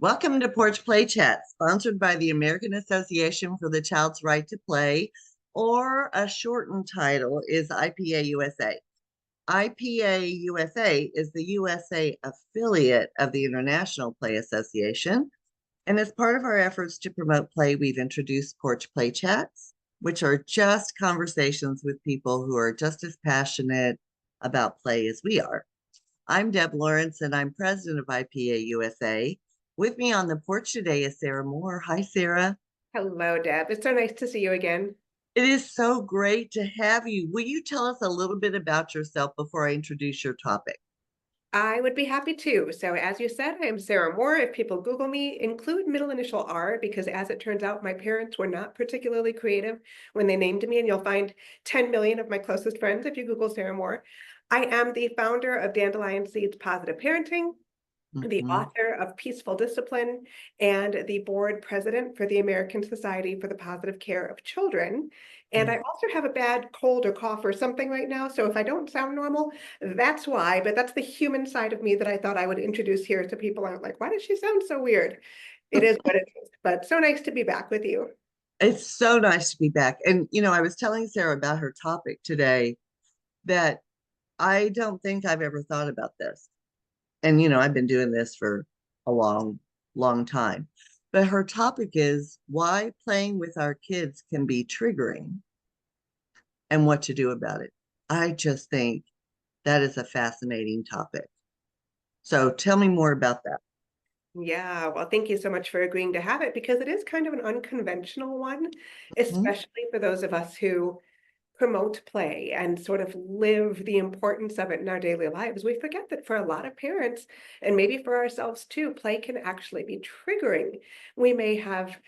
Welcome to Porch Play Chats, sponsored by the American Association for the Child's Right to Play, or a shortened title is IPA USA. IPA USA is the USA affiliate of the International Play Association, and as part of our efforts to promote play, we've introduced Porch Play Chats, which are just conversations with people who are just as passionate about play as we are. I'm Deb Lawrence, and I'm president of IPA USA. With me on the porch today is Sarah Moore. Hi, Sarah. Hello, Deb. It's so nice to see you again. It is so great to have you. Will you tell us a little bit about yourself before I introduce your topic? I would be happy to. So, as you said, I am Sarah Moore. If people Google me, include middle initial R, because as it turns out, my parents were not particularly creative when they named me, and you'll find 10 million of my closest friends if you Google Sarah Moore. I am the founder of Dandelion Seeds Positive Parenting, the Mhm. author of Peaceful Discipline, and the board president for the American Society for the Positive Care of Children. And I also have a bad cold or cough or something right now. So if I don't sound normal, that's why. But that's the human side of me that I thought I would introduce here so people aren't like, why does she sound so weird? It is what it is. But so nice to be back with you. It's so nice to be back. And, I was telling Sarah about her topic today that I don't think I've ever thought about this. And, I've been doing this for a long, long time. But her topic is why playing with our kids can be triggering and what to do about it. I just think that is a fascinating topic. So tell me more about that. Yeah, well, thank you so much for agreeing to have it because it is kind of an unconventional one, Mhm. especially for those of us who promote play and sort of live the importance of it in our daily lives. We forget that for a lot of parents, and maybe for ourselves too, play can actually be triggering. We may have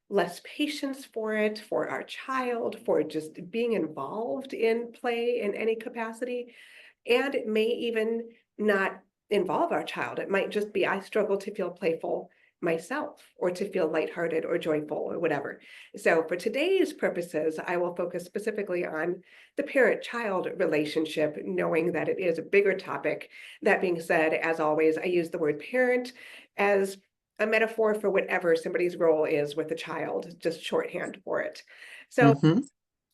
less patience for it, for our child, for just being involved in play in any capacity. And it may even not involve our child. It might just be, I struggle to feel playful myself or to feel lighthearted or joyful or whatever. So for today's purposes, I will focus specifically on the parent-child relationship, knowing that it is a bigger topic. That being said, as always, I use the word parent as a metaphor for whatever somebody's role is with the child, just shorthand for it. So Mhm.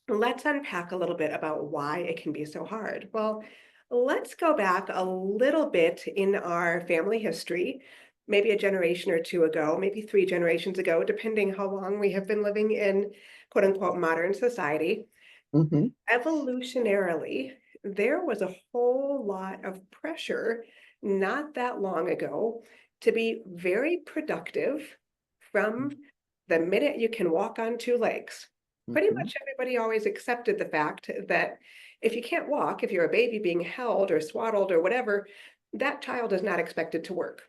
let's unpack a little bit about why it can be so hard. Well, let's go back a little bit in our family history, maybe a generation or two ago, maybe three generations ago, depending how long we have been living in quote unquote modern society. Mhm. Evolutionarily, there was a whole lot of pressure not that long ago to be very productive from the minute you can walk on two legs. Pretty Mhm. much everybody always accepted the fact that if you can't walk, if you're a baby being held or swaddled or whatever, that child is not expected to work.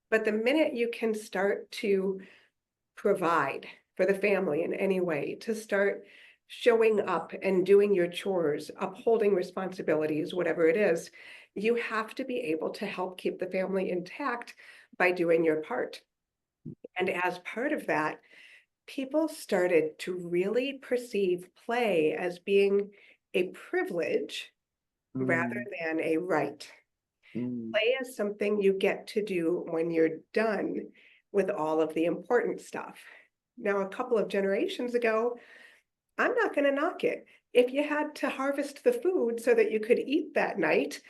But the minute you can start to provide for the family in any way, to start showing up and doing your chores, upholding responsibilities, whatever it is, you have to be able to help keep the family intact by doing your part. And as part of that, people started to really perceive play as being a privilege rather Mm. than a right. Mm. Play is something you get to do when you're done with all of the important stuff. Now, a couple of generations ago, I'm not going to knock it. If you had to harvest the food so that you could eat that night,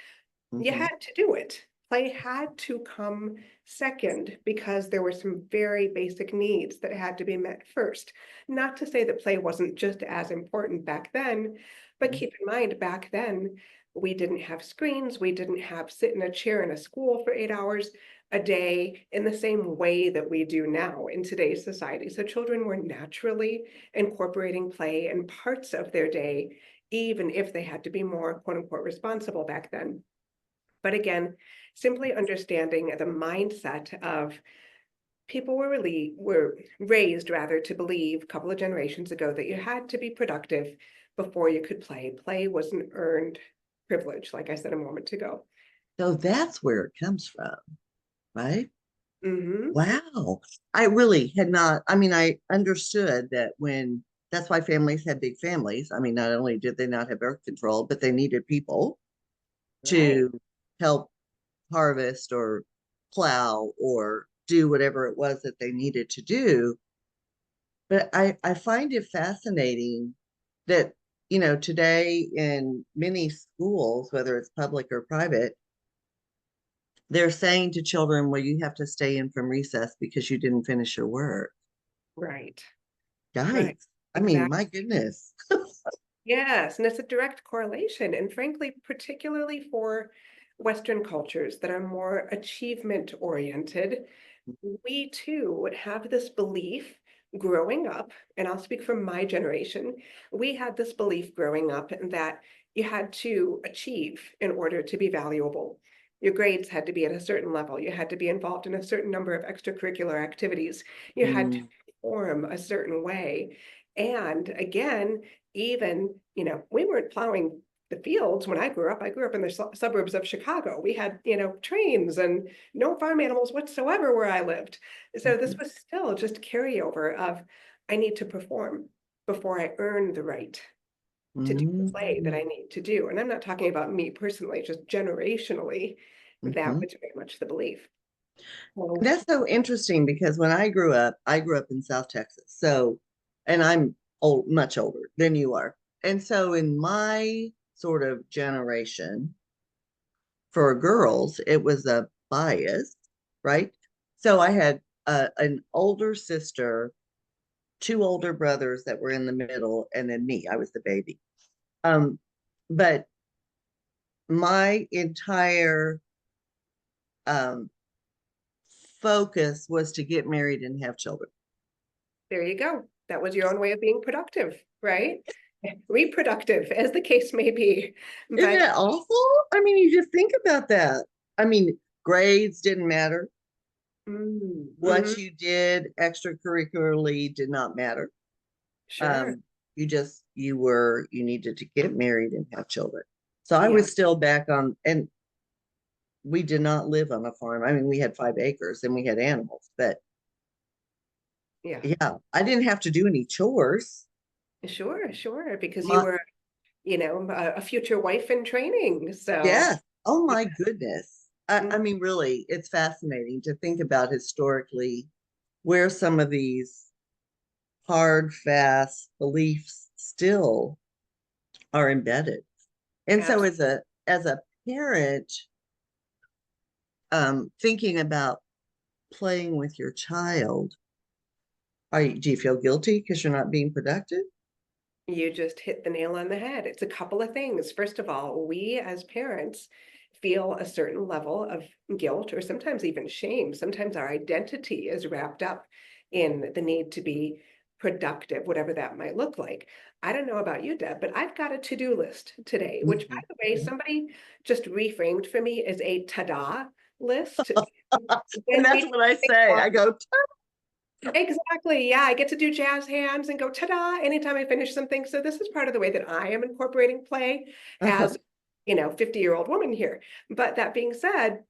you Mhm. had to do it. Play had to come second because there were some very basic needs that had to be met first. Not to say that play wasn't just as important back then, but Mhm. keep in mind back then, we didn't have screens. We didn't have sit in a chair in a school for 8 hours a day in the same way that we do now in today's society. So children were naturally incorporating play in parts of their day, even if they had to be more quote unquote responsible back then. But again, simply understanding the mindset of people were raised rather to believe a couple of generations ago that you had to be productive before you could play. Play was an earned privilege, like I said a moment ago. So that's where it comes from, right? Hmm. Wow. I really had not, I understood that when that's why families had big families. I mean, not only did they not have birth control, but they needed people Right. to help harvest or plow or do whatever it was that they needed to do. But I find it fascinating that, today in many schools, whether it's public or private, they're saying to children, well, you have to stay in from recess because you didn't finish your work. Right. Guys, Right. I mean, Exactly. my goodness. Yes, and it's a direct correlation. And frankly, particularly for Western cultures that are more achievement oriented, we too would have this belief growing up, and I'll speak from my generation. We had this belief growing up that you had to achieve in order to be valuable. Your grades had to be at a certain level. You had to be involved in a certain number of extracurricular activities. You had to Mm, perform a certain way. And again, even, we weren't plowing the fields when I grew up. I grew up in the suburbs of Chicago. We had, trains and no farm animals whatsoever where I lived. So this mhm, was still just carryover of I need to perform before I earn the right to do the play that mm, I need to do. And I'm not talking about me personally, just generationally, that mhm. was very much the belief. And So that's so interesting because when I grew up in South Texas. So, and I'm old, much older than you are. And so in my sort of generation, for girls, it was a bias, right? So I had an older sister, two older brothers that were in the middle, and then me. I was the baby. Um, but my entire um, focus was to get married and have children. there you go. That was your own way of being productive, right? Reproductive, as the case may be. Isn't But that awful? I mean, you just think about that. I mean, grades didn't matter. What mhm, you did extracurricularly did not matter. sure. Um, you needed to get married and have children. So I Yeah, was still back on, and we did not live on a farm. I mean, we had 5 acres and we had animals, but yeah, yeah, I didn't have to do any chores. sure, sure. Because you My, were, a future wife in training. So, yeah. Oh yeah. my goodness. I Mm, mean, really, it's fascinating to think about historically where some of these hard, fast beliefs still are embedded. And so absolutely. as a parent, thinking about playing with your child, do you feel guilty because you're not being productive? You just hit the nail on the head. It's a couple of things. First of all, we as parents feel a certain level of guilt or sometimes even shame. Sometimes our identity is wrapped up in the need to be productive, whatever that might look like. I don't know about you, Deb, but I've got a to-do list today, which, by Mhm. the way, somebody just reframed for me as a ta-da list. And When that's we what I say. I go, exactly. Yeah, I get to do jazz hands and go ta-da anytime I finish something. So this is part of the way that I am incorporating play uh-huh. as, 50-year-old woman here. But that being said,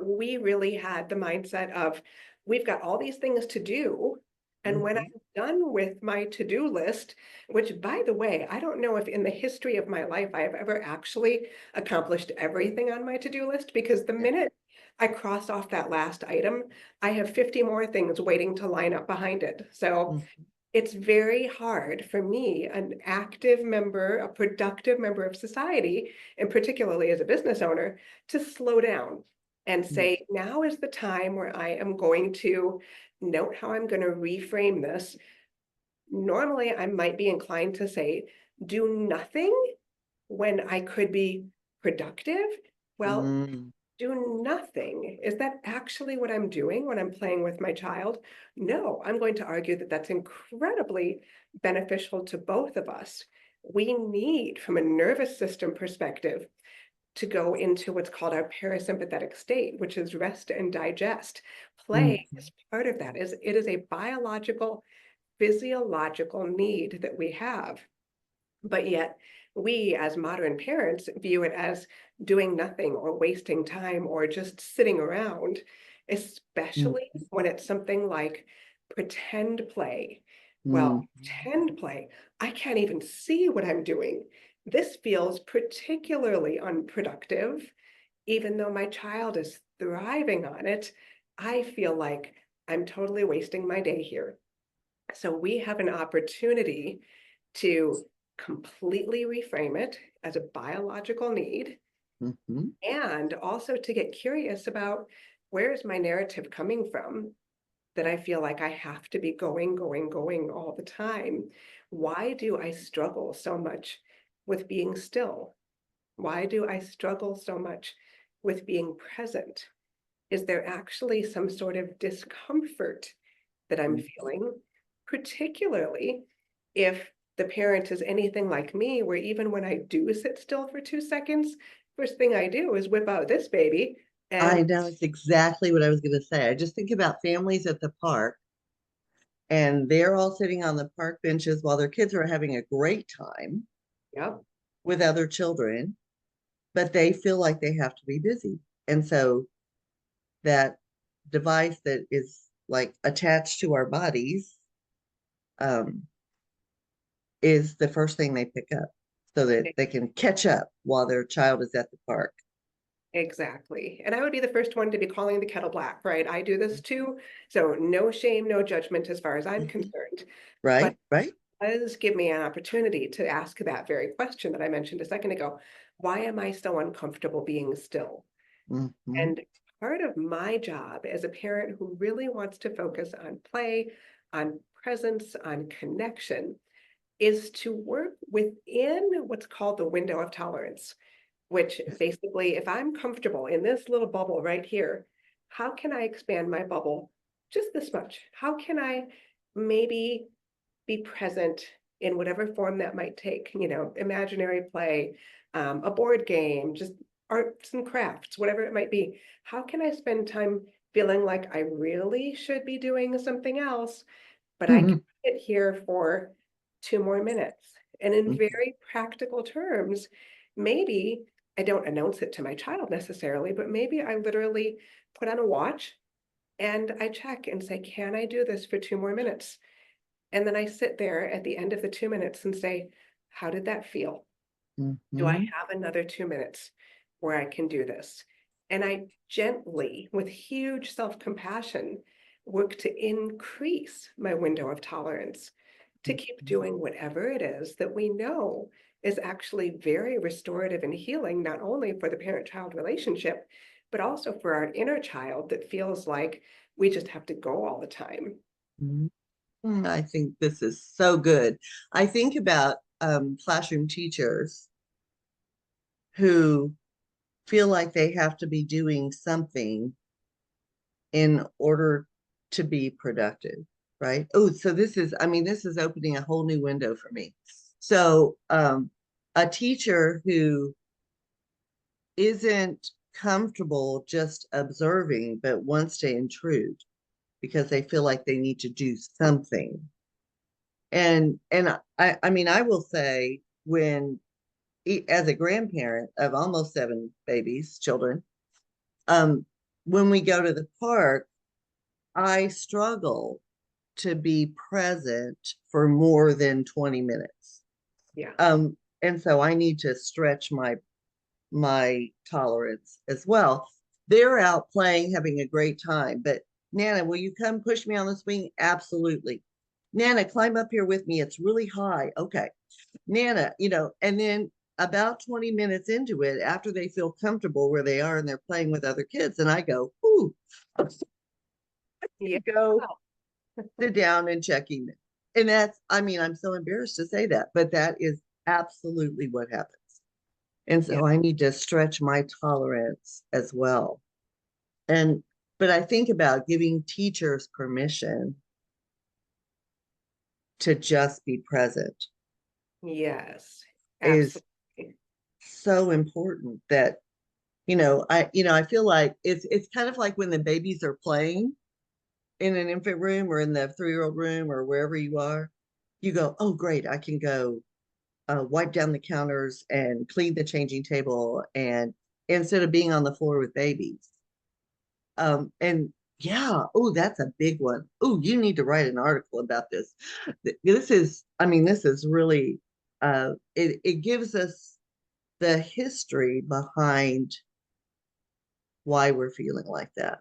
we really had the mindset of we've got all these things to do. And when Mhm. I'm done with my to-do list, which by the way, I don't know if in the history of my life I have ever actually accomplished everything on my to-do list, because the Yeah. minute I cross off that last item, I have 50 more things waiting to line up behind it. So Mhm. it's very hard for me, an active member, a productive member of society, and particularly as a business owner, to slow down and say, now is the time where I am going to note how I'm going to reframe this. Normally, I might be inclined to say, do nothing when I could be productive. Well, Mm, do nothing. Is that actually what I'm doing when I'm playing with my child? No, I'm going to argue that that's incredibly beneficial to both of us. We need, from a nervous system perspective, to go into what's called our parasympathetic state, which is rest and digest. Play mhm, is part of that. It is a biological, physiological need that we have. But yet, we as modern parents view it as doing nothing or wasting time or just sitting around, especially mhm, when it's something like pretend play. Well, mhm, pretend play, I can't even see what I'm doing. This feels particularly unproductive, even though my child is thriving on it. I feel like I'm totally wasting my day here. So we have an opportunity to completely reframe it as a biological need, Mhm. and also to get curious about where is my narrative coming from that I feel like I have to be going, going, going all the time. Why do I struggle so much with being still? Why do I struggle so much with being present? Is there actually some sort of discomfort that I'm Mhm. feeling, particularly if the parent is anything like me, where even when I do sit still for 2 seconds, first thing I do is whip out this baby. I And know it's exactly what I was going to say. I just think about families at the park, and they're all sitting on the park benches while their kids are having a great time yeah, with other children, but they feel like they have to be busy. And so that device that is like attached to our bodies um, is the first thing they pick up so that they can catch up while their child is at the park. exactly. And I would be the first one to be calling the kettle black, right? I do this too. So no shame, no judgment as far as I'm Mhm. concerned. But Right, right. it does give me an opportunity to ask that very question that I mentioned a second ago. Why am I so uncomfortable being still? Mhm. And part of my job as a parent who really wants to focus on play, on presence, on connection, is to work within what's called the window of tolerance, which basically, if I'm comfortable in this little bubble right here, how can I expand my bubble just this much? How can I maybe be present in whatever form that might take, imaginary play, a board game, just arts and crafts, whatever it might be. How can I spend time feeling like I really should be doing something else, but I can Mhm. sit here for 2 more minutes? And in Mhm. very practical terms, maybe I don't announce it to my child necessarily, but maybe I literally put on a watch and I check and say, can I do this for 2 more minutes? And then I sit there at the end of the 2 minutes and say, how did that feel? Do I Mhm. have another 2 minutes where I can do this? And I gently, with huge self compassion, work to increase my window of tolerance to keep Mhm. doing whatever it is that we know is actually very restorative and healing, not only for the parent child relationship, but also for our inner child that feels like we just have to go all the time. Mhm. I think this is so good. I think about classroom teachers who feel like they have to be doing something in order to be productive, right? Oh, so this is opening a whole new window for me. So, a teacher who isn't comfortable just observing, but wants to intrude because they feel like they need to do something. And I mean, I will say when as a grandparent of almost 7 babies, children, um, when we go to the park, I struggle to be present for more than 20 minutes. Yeah. And so I need to stretch my tolerance as well. They're out playing, having a great time. But Nana, will you come push me on the swing? Absolutely. Nana, climb up here with me. It's really high. Okay. Nana, and then about 20 minutes into it, after they feel comfortable where they are and they're playing with other kids, and I go, ooh, Yeah. go sit down and checking them. And I mean, I'm so embarrassed to say that, but that is absolutely what happens. And Yeah. so I need to stretch my tolerance as well. And, but I think about giving teachers permission to just be present Yes. is Absolutely. so important that, I feel like it's kind of like when the babies are playing in an infant room or in the 3-year-old room or wherever you are, you go, oh, great, I can go wipe down the counters and clean the changing table, and instead of being on the floor with babies. And yeah, oh, that's a big one. Oh, you need to write an article about this. This is really, it gives us the history behind why we're feeling like that.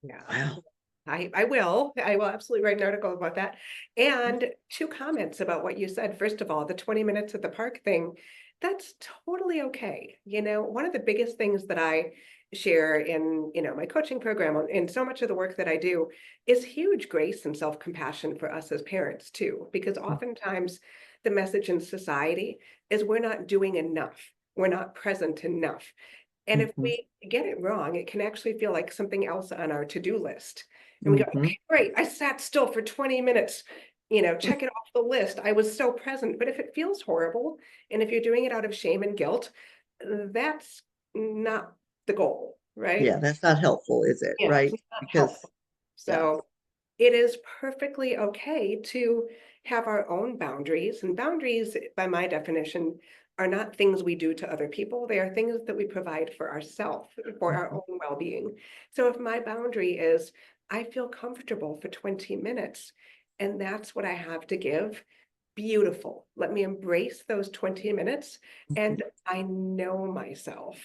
Yeah. Wow. I will. I will absolutely write an article about that. And two comments about what you said. First of all, the 20 minutes at the park thing, that's totally okay. One of the biggest things that I share in, my coaching program and so much of the work that I do is huge grace and self-compassion for us as parents too, because oftentimes the message in society is we're not doing enough. We're not present enough. And if Mhm, we get it wrong, it can actually feel like something else on our to-do list. And we go, mhm, okay, great, I sat still for 20 minutes, check it off the list. I was so present. But if it feels horrible, and if you're doing it out of shame and guilt, that's not the goal, right? yeah, that's not helpful, is it? Yeah, it's Right? not Because, helpful. yeah. So it is perfectly okay to have our own boundaries. And boundaries, by my definition, are not things we do to other people. They are things that we provide for ourselves, for our Mhm, own well-being. So if my boundary is, I feel comfortable for 20 minutes, and that's what I have to give, beautiful. Let me embrace those 20 minutes, mhm, and I know myself.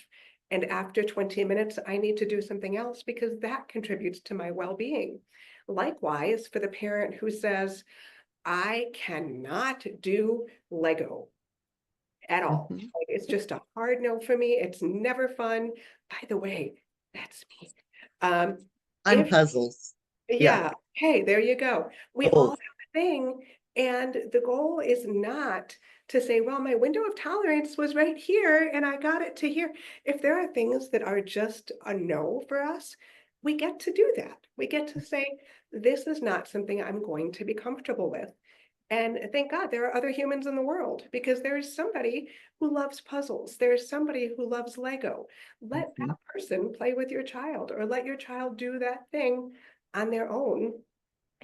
And after 20 minutes, I need to do something else because that contributes to my well-being. Likewise, for the parent who says, I cannot do Lego at all. mhm. Like, it's just a hard no for me. It's never fun. By the way, that's me. Um, I'm if puzzles. Yeah. Yeah, hey, there you go. We all Oh. have a thing, and the goal is not to say, well, my window of tolerance was right here and I got it to here. If there are things that are just a no for us, we get to do that. We get to say, this is not something I'm going to be comfortable with. And thank God there are other humans in the world because there's somebody who loves puzzles. There's somebody who loves Lego. Let Mhm, that person play with your child or let your child do that thing on their own.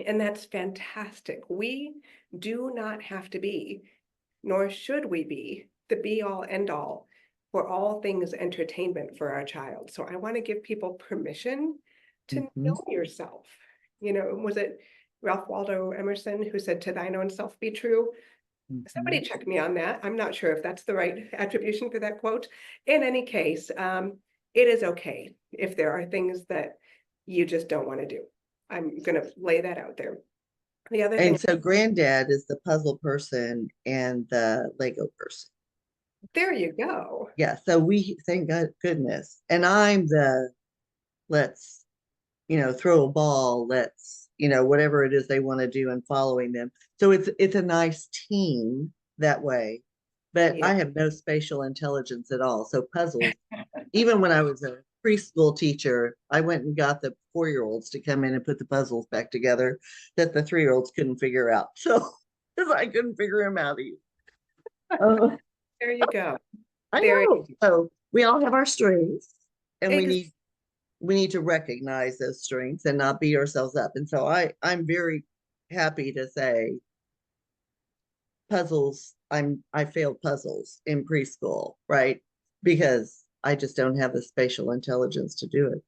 And that's fantastic. We do not have to be, nor should we be, the be all end all for all things entertainment for our child. So I want to give people permission to mhm, know yourself. Was it Ralph Waldo Emerson who said, to thine own self be true? Somebody mhm. check me on that. I'm not sure if that's the right attribution for that quote. In any case, it is okay if there are things that you just don't want to do. I'm going to lay that out there. The other thing, And so granddad is the puzzle person and the Lego person. there you go. Yeah. So we thank goodness. And I'm the let's, throw a ball, let's, whatever it is they want to do and following them. So it's a nice team that way. But Yeah. I have no spatial intelligence at all. So puzzles, even when I was a preschool teacher, I went and got the 4-year-olds to come in and put the puzzles back together that the 3-year-olds couldn't figure out. So because I couldn't figure them out either. Oh, There you go. I There. know. So we all have our strengths, and we Ex- need to recognize those strengths and not beat ourselves up. And so I'm very happy to say puzzles, I failed puzzles in preschool, right? Because I just don't have the spatial intelligence to do it.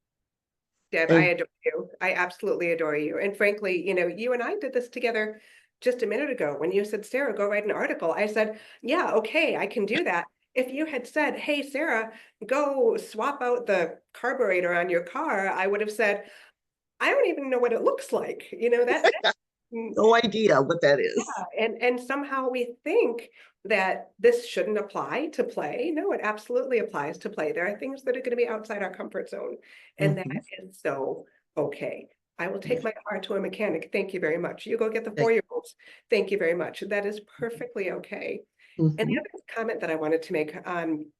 Deb, I And adore you. I absolutely adore you. And frankly, you and I did this together just a minute ago when you said, Sarah, go write an article. I said, yeah, okay, I can do that. If you had said, hey, Sarah, go swap out the carburetor on your car, I would have said, I don't even know what it looks like. That no idea what that is. and somehow we think that this shouldn't apply to play. No, it absolutely applies to play. There are things that are going to be outside our comfort zone, and that Mhm. is so okay. I will take Yeah. my car to a mechanic. Thank you very much. You go get the Thank- 4-year-olds. Thank you very much. That is perfectly okay. And the Mhm. other comment that I wanted to make on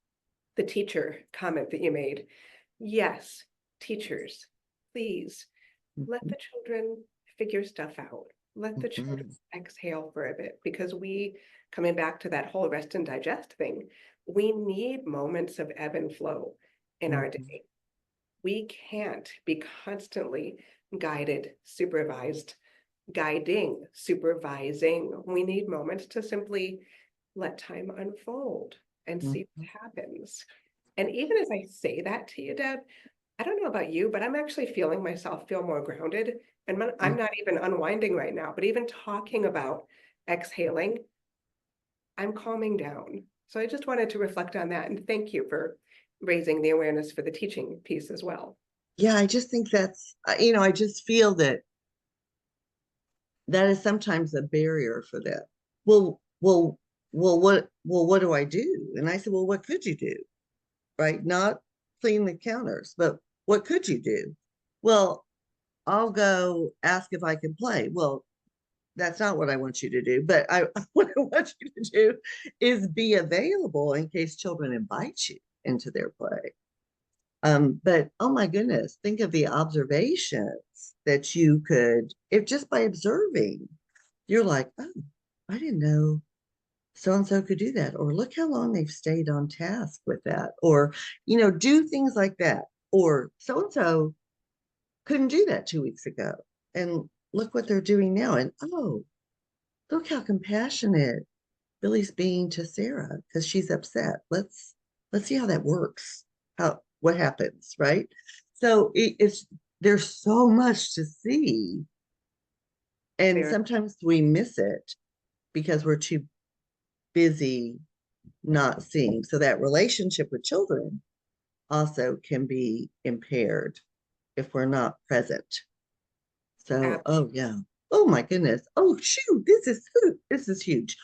the teacher comment that you made. Yes, teachers, please let Mhm. the children figure stuff out. Let the children Mhm. exhale for a bit because coming back to that whole rest and digest thing, we need moments of ebb and flow in our Mhm. day. We can't be constantly guided, supervised, guiding, supervising. We need moments to simply let time unfold and see Mhm. what happens. And even as I say that to you, Deb, I don't know about you, but I'm actually feeling myself feel more grounded. And I'm Mhm. not even unwinding right now, but even talking about exhaling, I'm calming down. So I just wanted to reflect on that and thank you for raising the awareness for the teaching piece as well. yeah, I just think that's, I just feel that that is sometimes a barrier for them. Well, well, what do I do? And I said, well, what could you do? Right? Not clean the counters, but what could you do? Well, I'll go ask if I can play. Well, that's not what I want you to do, but what I want you to do is be available in case children invite you into their play. But oh my goodness, think of the observations that you could, if just by observing, you're like, oh, I didn't know so and so could do that, or look how long they've stayed on task with that, or do things like that, or so and so couldn't do that 2 weeks ago, and look what they're doing now, and oh, look how compassionate Billy's being to Sarah because she's upset. Let's see how that works. How what happens, right? So it's there's so much to see, and There, sometimes we miss it because we're too busy not seeing. So that relationship with children also can be impaired if we're not present. So, oh yeah. Oh my goodness. Oh shoot, this is huge.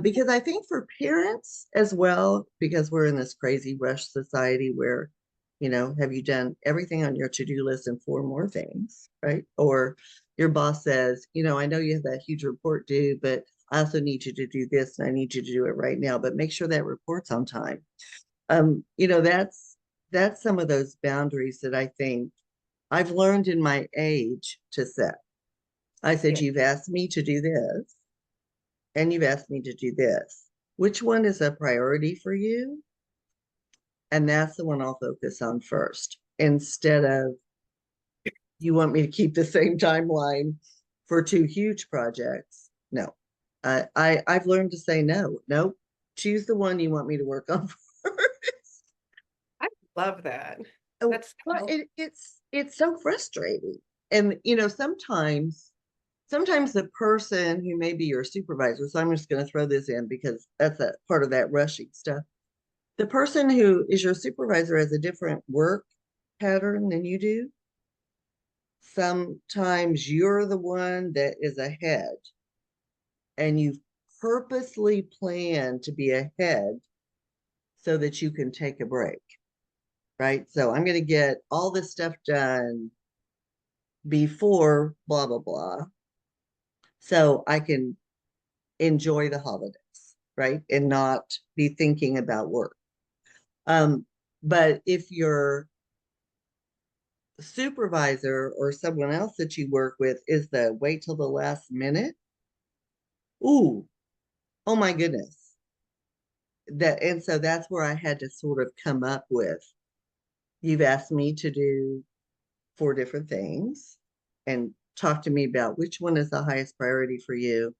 Because I think for parents as well, because we're in this crazy rush society where, have you done everything on your to-do list and four more things, right? Or your boss says, I know you have that huge report due, but I also need you to do this and I need you to do it right now, but make sure that report's on time. That's some of those boundaries that I think I've learned in my age to set. I said, yeah, you've asked me to do this, and you've asked me to do this. Which one is a priority for you? And that's the one I'll focus on first instead of you want me to keep the same timeline for two huge projects. No, I've learned to say no. Nope. Choose the one you want me to work on first. I love that. Oh, That's but so it's so frustrating. And sometimes the person who may be your supervisor, so I'm just going to throw this in because that's a part of that rushing stuff. The person who is your supervisor has a different work pattern than you do. Sometimes you're the one that is ahead and you purposely plan to be ahead so that you can take a break, right? So I'm going to get all this stuff done before blah, blah, blah, so I can enjoy the holidays, right? And not be thinking about work. But if your supervisor or someone else that you work with is the wait till the last minute, ooh, oh my goodness. And so that's where I had to sort of come up with, you've asked me to do four different things and talk to me about which one is the highest priority for you.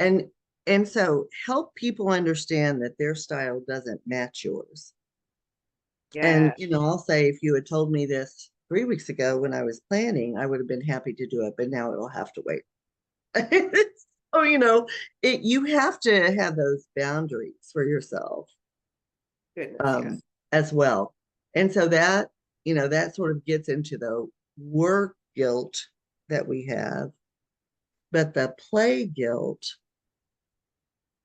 And and so help people understand that their style doesn't match yours. And yeah. I'll say if you had told me this 3 weeks ago when I was planning, I would have been happy to do it, but now it'll have to wait. Oh, you have to have those boundaries for yourself, Goodness, yes. um, as well. And so that sort of gets into the work guilt that we have, but the play guilt,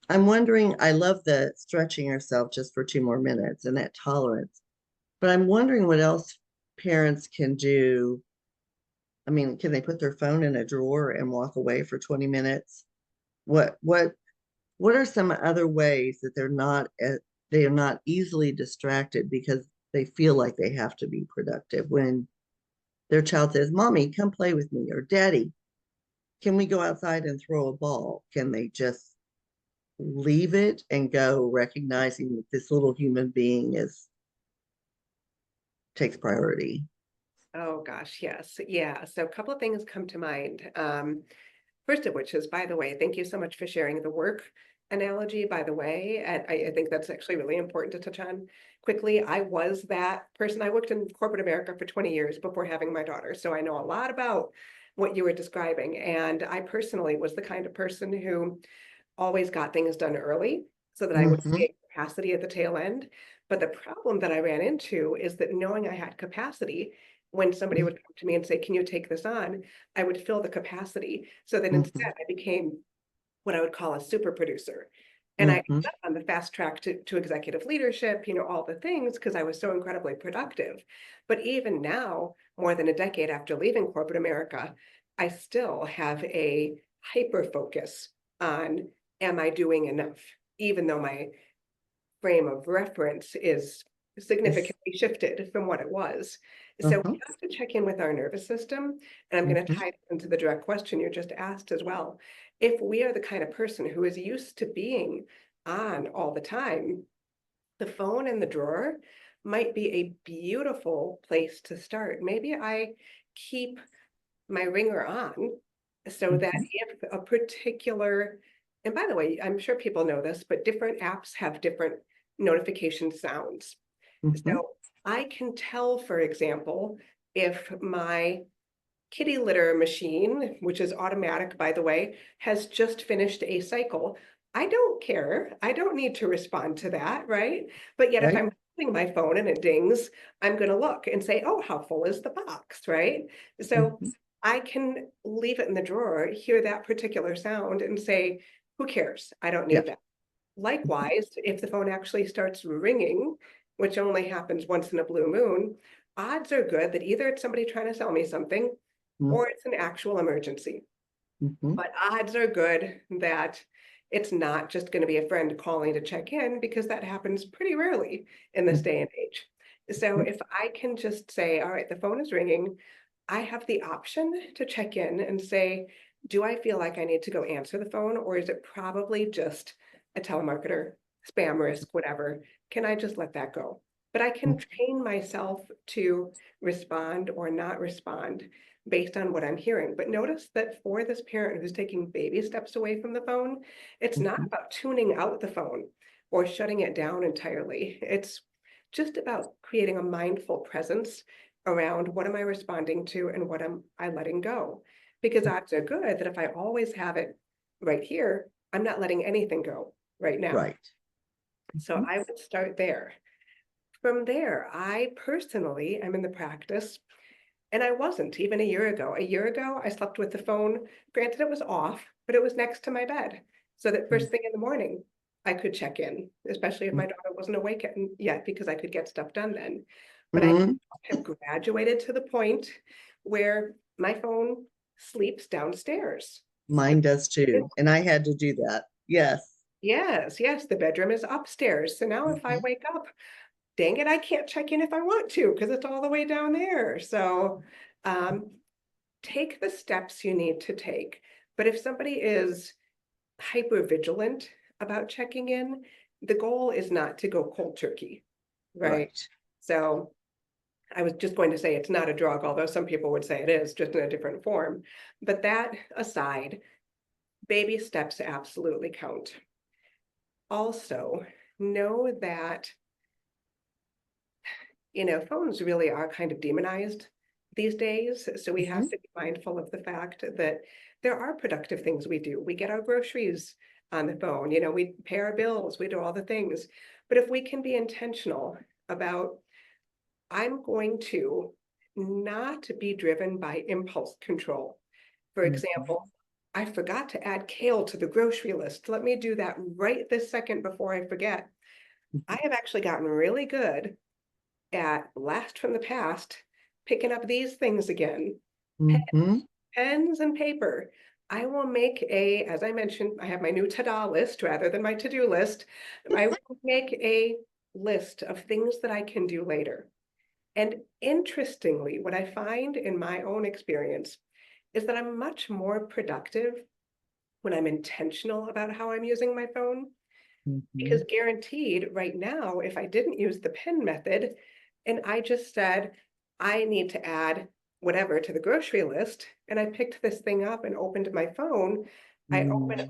I'm wondering, I love the stretching yourself just for 2 more minutes and that tolerance, but I'm wondering what else parents can do. I mean, can they put their phone in a drawer and walk away for 20 minutes? What are some other ways that they are not easily distracted because they feel like they have to be productive when their child says, "Mommy, come play with me," or "Daddy, can we go outside and throw a ball?" Can they just leave it and go, recognizing that this little human being is takes priority? Oh gosh, yes. Yeah. So a couple of things come to mind. First of which is, by the way, thank you so much for sharing the work analogy, by the way. And I think that's actually really important to touch on quickly. I was that person. I worked in corporate America for 20 years before having my daughter. So I know a lot about what you were describing. And I personally was the kind of person who always got things done early so that I would Mm-hmm. create capacity at the tail end. But the problem that I ran into is that knowing I had capacity, when somebody would come to me and say, can you take this on? I would fill the capacity. So then instead I became what I would call a super producer. And I ended up on the fast track to executive leadership, all the things, because I was so incredibly productive. But even now, more than a decade after leaving corporate America, I still have a hyper focus on, am I doing enough? Even though my frame of reference is significantly shifted from what it was. So we have to check in with our nervous system. And I'm going to tie it into the direct question you just asked as well. If we are the kind of person who is used to being on all the time, the phone in the drawer might be a beautiful place to start. Maybe I keep my ringer on so that if a particular, and by the way, I'm sure people know this, but different apps have different notification sounds. So I can tell, for example, if my kitty litter machine, which is automatic, by the way, has just finished a cycle. I don't care. I don't need to respond to that, right? But yet, if I'm holding my phone and it dings, I'm going to look and say, oh, how full is the box, right? So I can leave it in the drawer, hear that particular sound and say, who cares? I don't need that. Likewise, if the phone actually starts ringing, which only happens once in a blue moon, odds are good that either it's somebody trying to sell me something or it's an actual emergency. But odds are good that it's not just going to be a friend calling to check in, because that happens pretty rarely in this day and age. So if I can just say, all right, the phone is ringing, I have the option to check in and say, do I feel like I need to go answer the phone, or is it probably just a telemarketer, spam risk, whatever? Can I just let that go? But I can train myself to respond or not respond based on what I'm hearing. But notice that for this parent who's taking baby steps away from the phone, it's not about tuning out the phone or shutting it down entirely. It's just about creating a mindful presence around what am I responding to and what am I letting go? Because odds are good that if I always have it right here, I'm not letting anything go right now. Right. So I would start there. From there, I personally am in the practice, and I wasn't even a year ago. A year ago, I slept with the phone. Granted, it was off, but it was next to my bed. So that first thing in the morning, I could check in, especially if my daughter wasn't awake yet, because I could get stuff done then. But I have graduated to the point where my phone sleeps downstairs. Mine does too. And I had to do that. Yes. Yes, the bedroom is upstairs. So now if I wake up, dang it, I can't check in if I want to, because it's all the way down there. So take the steps you need to take. But if somebody is hyper vigilant about checking in, the goal is not to go cold turkey, right? So I was just going to say it's not a drug, although some people would say it is, just in a different form. But that aside, baby steps absolutely count. Also, know that phones really are kind of demonized these days. So we have to be mindful of the fact that there are productive things we do. We get our groceries on the phone, we pay our bills, we do all the things. But if we can be intentional about, I'm going to not be driven by impulse control. For example, I forgot to add kale to the grocery list. Let me do that right this second before I forget. I have actually gotten really good at blast from the past, picking up these things again. Pens and paper. I will make as I mentioned, I have my new ta-da list rather than my to-do list. I will make a list of things that I can do later. And interestingly, what I find in my own experience is that I'm much more productive when I'm intentional about how I'm using my phone. Because guaranteed right now, if I didn't use the pen method and I just said, I need to add whatever to the grocery list, and I picked this thing up and opened my phone, I opened,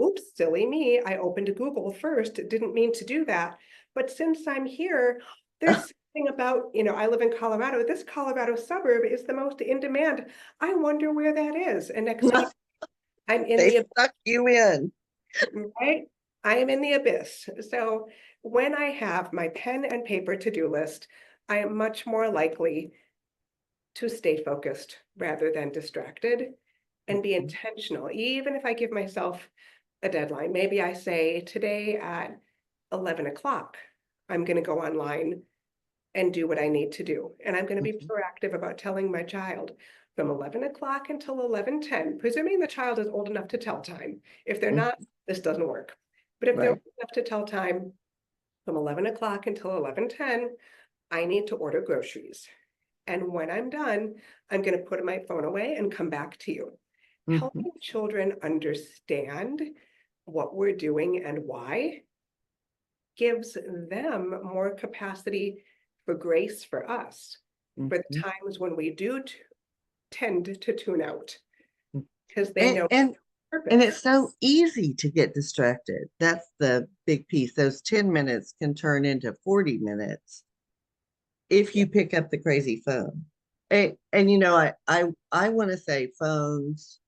oops, silly me, I opened Google first, didn't mean to do that. But since I'm here, there's something about, I live in Colorado, this Colorado suburb is the most in demand. I wonder where that is. And next thing I'm in They the suck you in. right? I am in the abyss. So when I have my pen and paper to-do list, I am much more likely to stay focused rather than distracted and be intentional. Even if I give myself a deadline, maybe I say today at 11 o'clock, I'm going to go online and do what I need to do. And I'm going to be Mhm. proactive about telling my child from 11 o'clock until 11:10, presuming the child is old enough to tell time. If they're not, this doesn't work. But if they're Right. old enough to tell time from 11 o'clock until 11:10, I need to order groceries. And when I'm done, I'm going to put my phone away and come back to you. Mhm. Helping children understand what we're doing and why gives them more capacity for grace for us for the Mhm. times when we do tend to tune out Mhm. because they And know and and purpose. it's so easy to get distracted. That's the big piece. Those 10 minutes can turn into 40 minutes if Yeah. you pick up the crazy phone. And you know, I want to say phones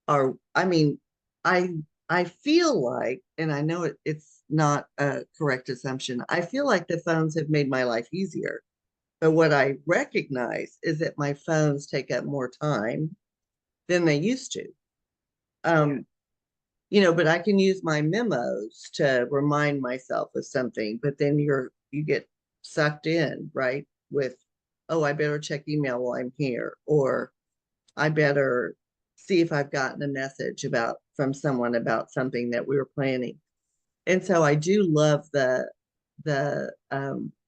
are, I mean, I I feel like, and I know it's not a correct assumption, I feel like the phones have made my life easier. But what I recognize is that my phones take up more time than they used to. Yeah. Um, but I can use my memos to remind myself of something, but then you get sucked in, right? With, oh, I better check email while I'm here, or I better see if I've gotten a message about from someone about something that we were planning. And so I do love the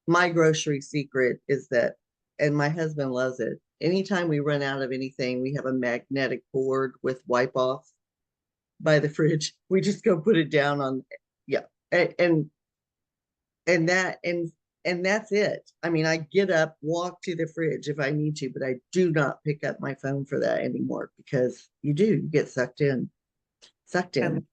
my grocery secret is that, and my husband loves it. Anytime we run out of anything, we have a magnetic board with wipe off by the fridge. We just go put it down on, yeah, and and that and that's it. I mean, I get up, walk to the fridge if I need to, but I do not pick up my phone for that anymore because you get sucked in, sucked I, in.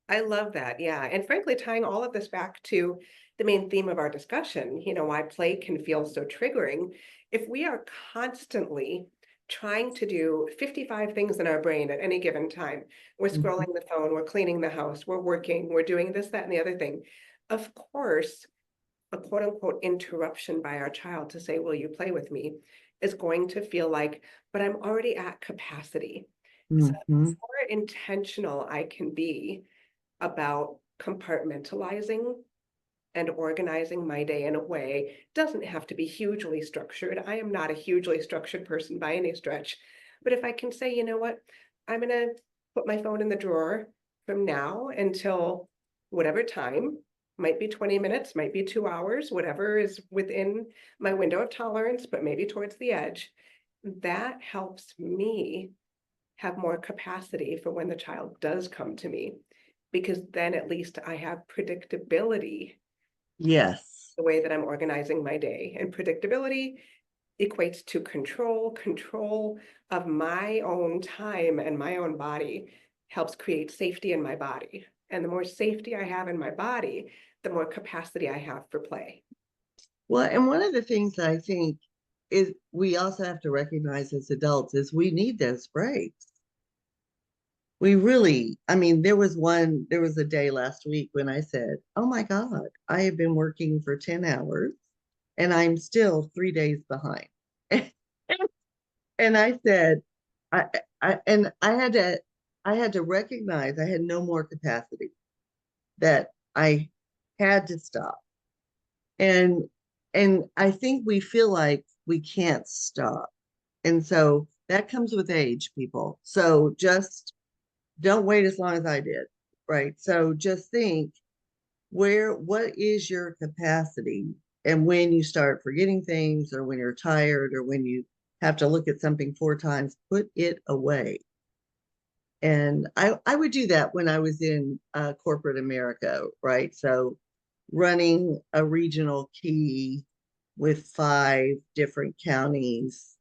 I love that. Yeah. And frankly, tying all of this back to the main theme of our discussion, why play can feel so triggering. If we are constantly trying to do 55 things in our brain at any given time, we're Mhm. scrolling the phone, we're cleaning the house, we're working, we're doing this, that, and the other thing. Of course, a quote unquote interruption by our child to say, will you play with me, is going to feel like, but I'm already at capacity. So the Mhm. more intentional I can be about compartmentalizing and organizing my day in a way, doesn't have to be hugely structured. I am not a hugely structured person by any stretch. But if I can say, you know what, I'm going to put my phone in the drawer from now until whatever time, might be 20 minutes, might be 2 hours, whatever is within my window of tolerance, but maybe towards the edge, that helps me have more capacity for when the child does come to me, because then at least I have predictability Yes. the way that I'm organizing my day. And predictability equates to control of my own time and my own body helps create safety in my body. And the more safety I have in my body, the more capacity I have for play. Well, and one of the things that I think is we also have to recognize as adults is we need those breaks. We really, I mean, there was a day last week when I said, oh my God, I have been working for 10 hours and I'm still 3 days behind. And I said, I, I had to recognize I had no more capacity, that I had to stop. And, and I think we feel like we can't stop. And so that comes with age, people. So just don't wait as long as I did, right? So just think what is your capacity? And when you start forgetting things, or when you're tired, or when you have to look at something 4 times, put it away. And I would do that when I was in corporate America, right? So running a regional key with 5 different counties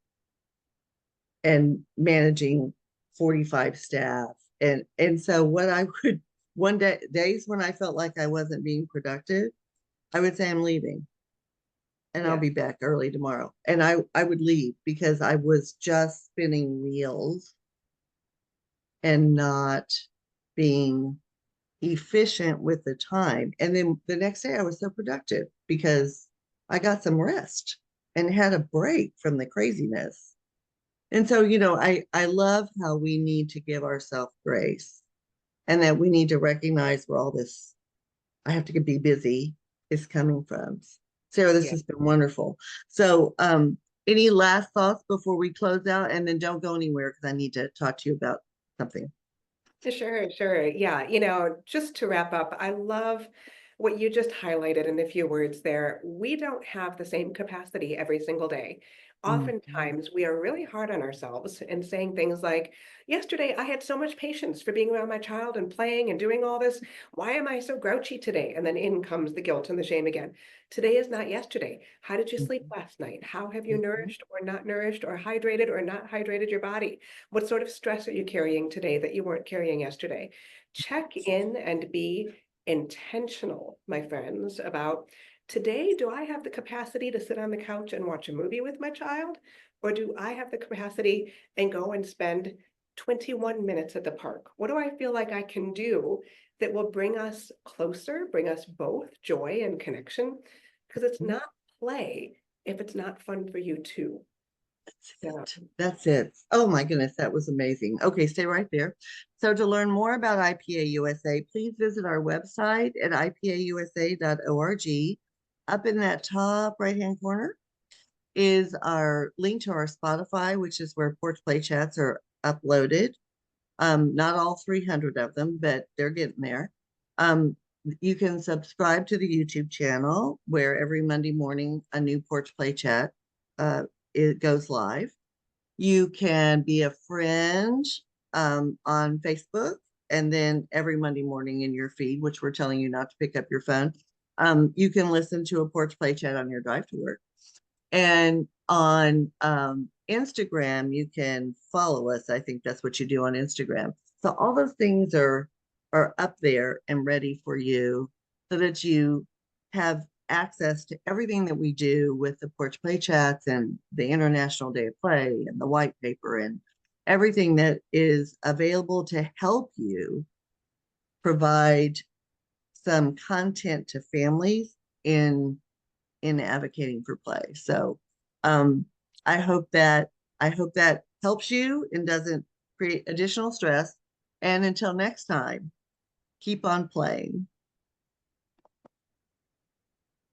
and managing 45 staff. And so what I would, one day, days when I felt like I wasn't being productive, I would say I'm leaving and I'll Yeah. be back early tomorrow. And I would leave because I was just spinning wheels and not being efficient with the time. And then the next day I was so productive because I got some rest and had a break from the craziness. And so, I love how we need to give ourselves grace and that we need to recognize where all this I have to be busy is coming from. Sarah, this Yeah. has been wonderful. So, any last thoughts before we close out? And then don't go anywhere because I need to talk to you about something. Sure, sure. Yeah, just to wrap up, I love what you just highlighted in a few words there. We don't have the same capacity every single day. Mhm. Oftentimes, we are really hard on ourselves and saying things like, yesterday I had so much patience for being around my child and playing and doing all this. Why am I so grouchy today? And then in comes the guilt and the shame again. Today is not yesterday. How did you sleep Mhm. last night? How have you Mhm. nourished or not nourished or hydrated or not hydrated your body? What sort of stress are you carrying today that you weren't carrying yesterday? Check in and be intentional, my friends, about today, do I have the capacity to sit on the couch and watch a movie with my child? Or do I have the capacity and go and spend 21 minutes at the park? What do I feel like I can do that will bring us closer, bring us both joy and connection? Because it's Mhm. not play if it's not fun for you too. Yeah. That's it. Oh my goodness, that was amazing. Okay, stay right there. So to learn more about IPA USA, please visit our website at ipausa.org. Up in that top right-hand corner is our link to our Spotify, which is where Porch Play Chats are uploaded. Not all 300 of them, but they're getting there. Um, you can subscribe to the YouTube channel where every Monday morning a new Porch Play Chat uh, it goes live. You can be a friend on Facebook, and then every Monday morning in your feed, which we're telling you not to pick up your phone, you can listen to a Porch Play Chat on your drive to work. And on Instagram, you can follow us. I think that's what you do on Instagram. So all those things are up there and ready for you so that you have access to everything that we do with the Porch Play Chats and the International Day of Play and the white paper and everything that is available to help you provide some content to families in advocating for play. So um, I hope that I hope that helps you and doesn't create additional stress. And until next time, keep on playing.